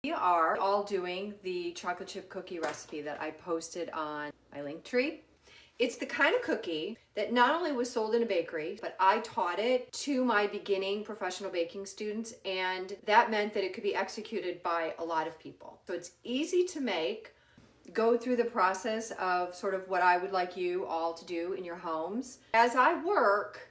We are all doing the chocolate chip cookie recipe that I posted on my Linktree. It's the kind of cookie that not only was sold in a bakery, but I taught it to my beginning professional baking students, and that meant that it could be executed by a lot of people. So it's easy to make, go through the process of sort of what I would like you all to do in your homes. As I work,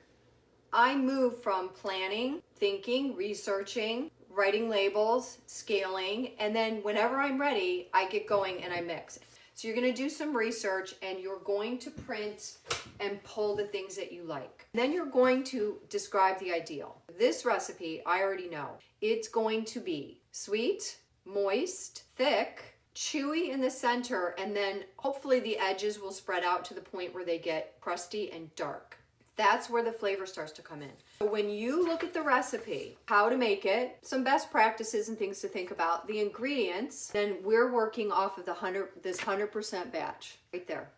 I move from planning, thinking, researching, writing labels, scaling, and then whenever I'm ready, I get going and I mix. So you're gonna do some research and you're going to print and pull the things that you like. Then you're going to describe the ideal. This recipe, I already know. It's going to be sweet, moist, thick, chewy in the center, and then hopefully the edges will spread out to the point where they get crusty and dark. That's where the flavor starts to come in. So when you look at the recipe, how to make it, some best practices and things to think about, the ingredients, then we're working off of this 100% batch right there.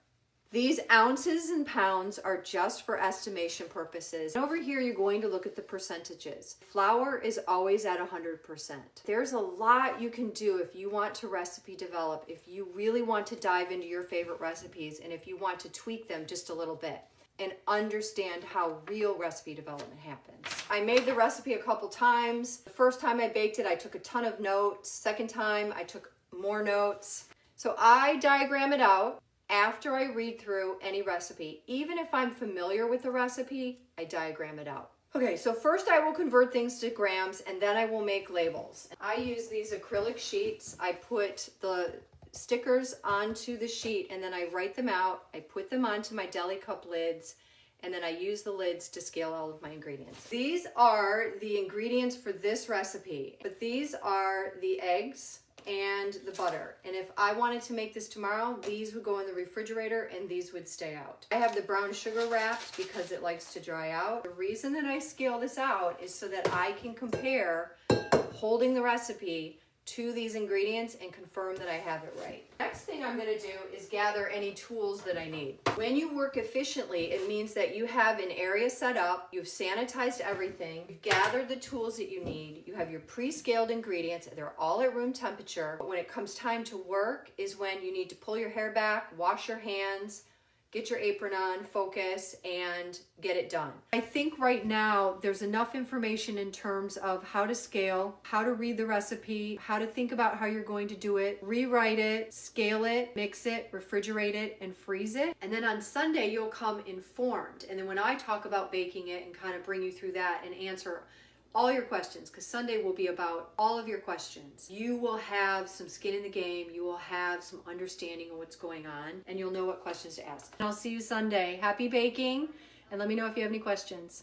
These ounces and pounds are just for estimation purposes. Over here, you're going to look at the percentages. Flour is always at 100%. There's a lot you can do if you want to recipe develop, if you really want to dive into your favorite recipes, and if you want to tweak them just a little bit and understand how real recipe development happens. I made the recipe a couple times. The first time I baked it, I took a ton of notes. Second time, I took more notes. So I diagram it out after I read through any recipe. Even if I'm familiar with the recipe, I diagram it out. Okay, so first I will convert things to grams and then I will make labels. I use these acrylic sheets. I put the stickers onto the sheet and then I write them out. I put them onto my deli cup lids and then I use the lids to scale all of my ingredients. These are the ingredients for this recipe, but these are the eggs and the butter. And if I wanted to make this tomorrow, these would go in the refrigerator and these would stay out. I have the brown sugar wrapped because it likes to dry out. The reason that I scale this out is so that I can compare holding the recipe to these ingredients and confirm that I have it right. Next thing I'm gonna do is gather any tools that I need. When you work efficiently, it means that you have an area set up, you've sanitized everything, you've gathered the tools that you need, you have your pre-scaled ingredients, they're all at room temperature. But when it comes time to work is when you need to pull your hair back, wash your hands, get your apron on, focus, and get it done. I think right now there's enough information in terms of how to scale, how to read the recipe, how to think about how you're going to do it, rewrite it, scale it, mix it, refrigerate it, and freeze it. And then on Sunday, you'll come informed. And then when I talk about baking it and kind of bring you through that and answer all your questions, because Sunday will be about all of your questions. You will have some skin in the game, you will have some understanding of what's going on, and you'll know what questions to ask. And I'll see you Sunday. Happy baking, and let me know if you have any questions.